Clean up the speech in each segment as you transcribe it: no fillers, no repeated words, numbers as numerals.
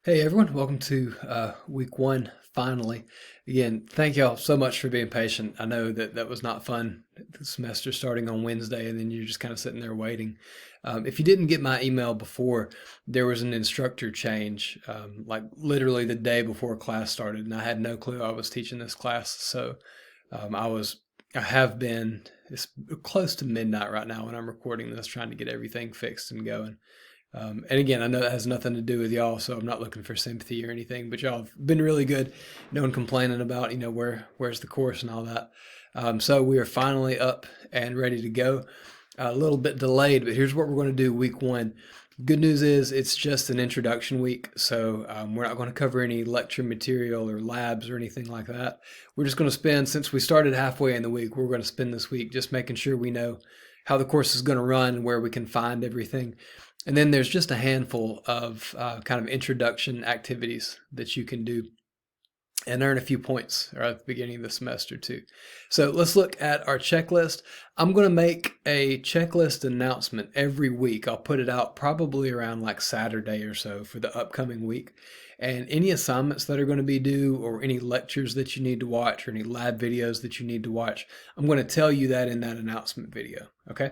Hey everyone, welcome to week one finally. Again, thank y'all so much for being patient. I know that that was not fun, the semester starting on Wednesday and then you're just kind of sitting there waiting. If you didn't get my email before, there was an instructor change, like literally the day before class started, and I had no clue I was teaching this class. So I have been, it's close to midnight right now when I'm recording this, trying to get everything fixed and going. And again, I know that has nothing to do with y'all, so I'm not looking for sympathy or anything, but y'all have been really good. No one complaining about, where's the course and all that. So we are finally up and ready to go. A little bit delayed, but here's what we're going to do week one. Good news is it's just an introduction week, so we're not going to cover any lecture material or labs or anything like that. We're just going to spend, since we started halfway in the week, we're going to spend this week just making sure we know how the course is going to run and where we can find everything. And then there's just a handful of kind of introduction activities that you can do and earn a few points right at the beginning of the semester too. So let's look at our checklist. I'm going to make a checklist announcement every week. I'll put it out probably around like Saturday or so for the upcoming week. And any assignments that are going to be due or any lectures that you need to watch or any lab videos that you need to watch, I'm going to tell you that in that announcement video. Okay.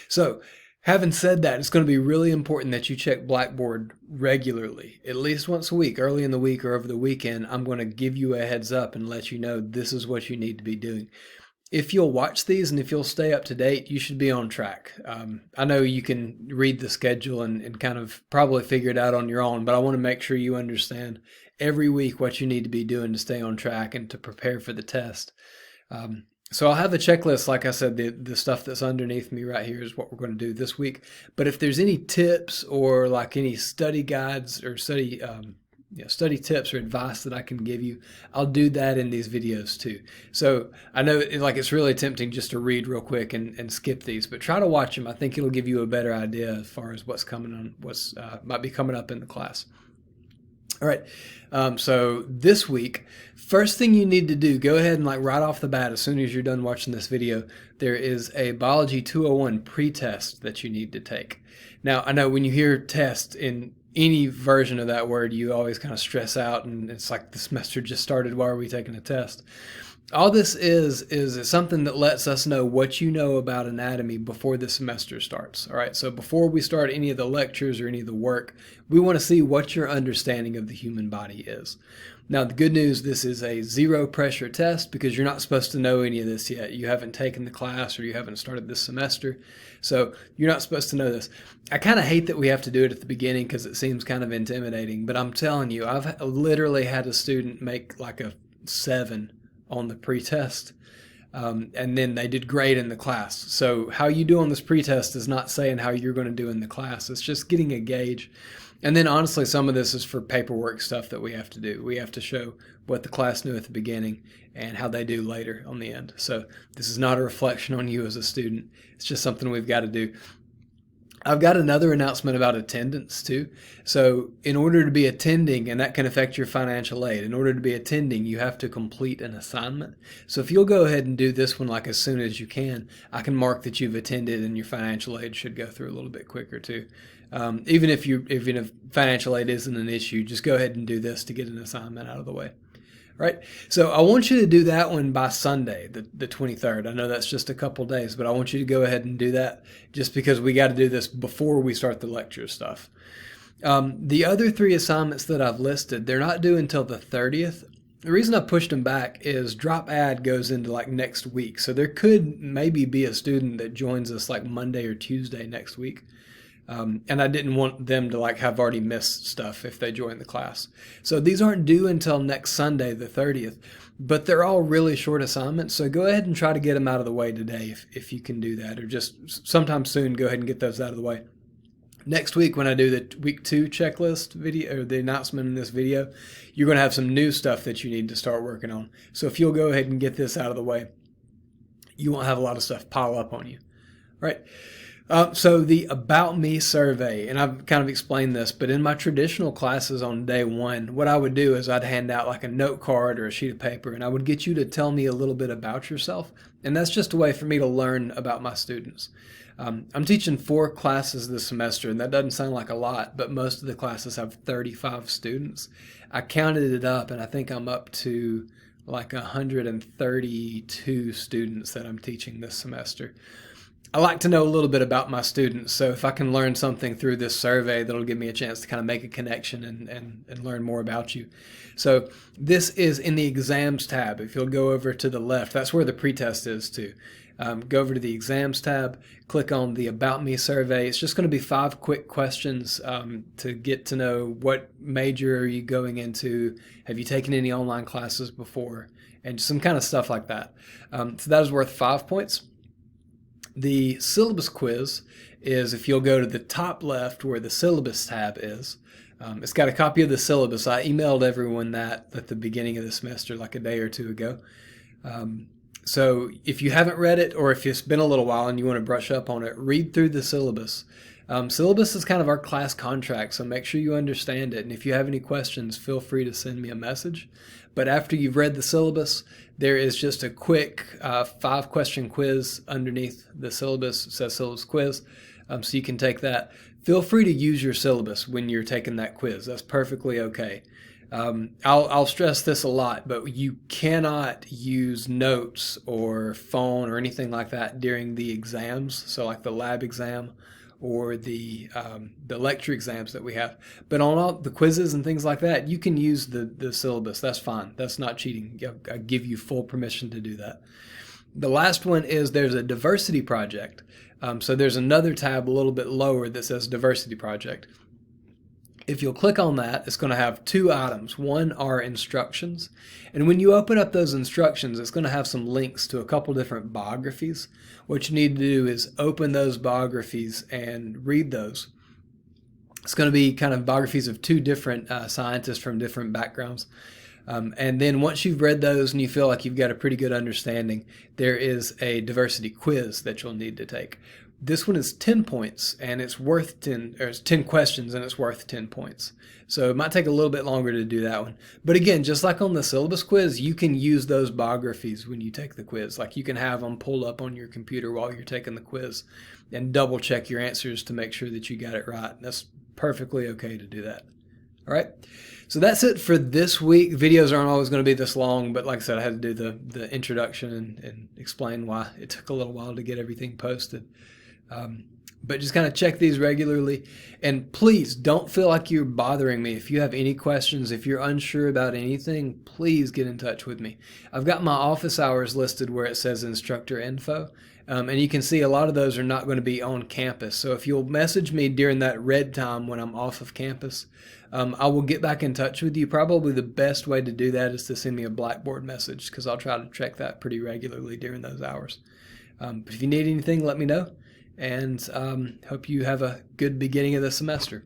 So having said that, it's going to be really important that you check Blackboard regularly, at least once a week, early in the week or over the weekend. I'm going to give you a heads up and let you know this is what you need to be doing. If you'll watch these and if you'll stay up to date, you should be on track. I know you can read the schedule and kind of probably figure it out on your own, but I want to make sure you understand every week what you need to be doing to stay on track and to prepare for the test. So I'll have a checklist. Like I said, the stuff that's underneath me right here is what we're going to do this week. But if there's any tips or like any study guides or study tips or advice that I can give you, I'll do that in these videos too. So I know it's really tempting just to read real quick and skip these, but try to watch them. I think it'll give you a better idea as far as what's coming on, what's might be coming up in the class. All right, so this week, first thing you need to do, go ahead and right off the bat, as soon as you're done watching this video, there is a Biology 201 pre-test that you need to take. Now, I know when you hear test in any version of that word, you always kind of stress out, and it's like the semester just started, why are we taking a test? All this is something that lets us know what you know about anatomy before the semester starts. All right, so before we start any of the lectures or any of the work, we want to see what your understanding of the human body is. Now, the good news, this is a zero pressure test because you're not supposed to know any of this yet. You haven't taken the class or you haven't started this semester, so you're not supposed to know this. I kind of hate that we have to do it at the beginning because it seems kind of intimidating, but I'm telling you, I've literally had a student make like a 7 on the pretest, and then they did great in the class. So how you do on this pretest is not saying how you're going to do in the class. It's just getting a gauge. And then honestly, some of this is for paperwork stuff that we have to do. We have to show what the class knew at the beginning and how they do later on the end. So this is not a reflection on you as a student. It's just something we've got to do. I've got another announcement about attendance too. So in order to be attending, and that can affect your financial aid, in order to be attending, you have to complete an assignment. So if you'll go ahead and do this one as soon as you can, I can mark that you've attended and your financial aid should go through a little bit quicker too. Even if financial aid isn't an issue, just go ahead and do this to get an assignment out of the way. Right. So I want you to do that one by Sunday, the 23rd. I know that's just a couple days, but I want you to go ahead and do that just because we got to do this before we start the lecture stuff. The other 3 assignments that I've listed, they're not due until the 30th. The reason I pushed them back is drop ad goes into next week. So there could maybe be a student that joins us Monday or Tuesday next week. And I didn't want them to have already missed stuff if they join the class. So these aren't due until next Sunday, the 30th, but they're all really short assignments. So go ahead and try to get them out of the way today if you can do that, or just sometime soon, go ahead and get those out of the way. Next week, when I do the week 2 checklist video, or the announcement in this video, you're going to have some new stuff that you need to start working on. So if you'll go ahead and get this out of the way, you won't have a lot of stuff pile up on you. All right. So the About Me survey, and I've kind of explained this, but in my traditional classes on day 1, what I would do is I'd hand out a note card or a sheet of paper, and I would get you to tell me a little bit about yourself. And that's just a way for me to learn about my students. I'm teaching 4 classes this semester, and that doesn't sound like a lot, but most of the classes have 35 students. I counted it up, and I think I'm up to like 132 students that I'm teaching this semester. I like to know a little bit about my students, so if I can learn something through this survey, that'll give me a chance to kind of make a connection and learn more about you. So this is in the exams tab. If you'll go over to the left, that's where the pretest is too. Go over to the exams tab, click on the About Me survey. It's just going to be 5 quick questions to get to know what major are you going into, have you taken any online classes before, and some kind of stuff like that. So that is worth 5 points. The syllabus quiz is, if you'll go to the top left where the syllabus tab is, it's got a copy of the syllabus. I emailed everyone that at the beginning of the semester, like a day or 2 ago. So if you haven't read it, or if it's been a little while and you want to brush up on it, read through the syllabus. Syllabus is kind of our class contract, so make sure you understand it. And if you have any questions, feel free to send me a message. But after you've read the syllabus, there is just a quick 5-question quiz underneath the syllabus. It says syllabus quiz, so you can take that. Feel free to use your syllabus when you're taking that quiz. That's perfectly okay. I'll stress this a lot, but you cannot use notes or phone or anything like that during the exams, so like the lab exam or the lecture exams that we have. But on all the quizzes and things like that, you can use the syllabus. That's fine. That's not cheating. I give you full permission to do that. The last one is there's a diversity project. So there's another tab a little bit lower that says diversity project. If you'll click on that, it's going to have 2 items. One are instructions. And when you open up those instructions, it's going to have some links to a couple different biographies. What you need to do is open those biographies and read those. It's going to be kind of biographies of 2 different scientists from different backgrounds. And then once you've read those and you feel like you've got a pretty good understanding, there is a diversity quiz that you'll need to take. This one is 10 points, and it's worth 10, or it's 10 questions, and it's worth 10 points. So it might take a little bit longer to do that one. But again, just like on the syllabus quiz, you can use those biographies when you take the quiz. Like you can have them pulled up on your computer while you're taking the quiz and double check your answers to make sure that you got it right. That's perfectly okay to do that. All right. So that's it for this week. Videos aren't always going to be this long, but like I said, I had to do the introduction and explain why it took a little while to get everything posted. But just kind of check these regularly, and please don't feel like you're bothering me. If you have any questions, if you're unsure about anything, please get in touch with me. I've got my office hours listed where it says instructor info, and you can see a lot of those are not going to be on campus. So if you'll message me during that red time when I'm off of campus, I will get back in touch with you. Probably the best way to do that is to send me a Blackboard message, because I'll try to check that pretty regularly during those hours. But if you need anything, let me know. And hope you have a good beginning of the semester.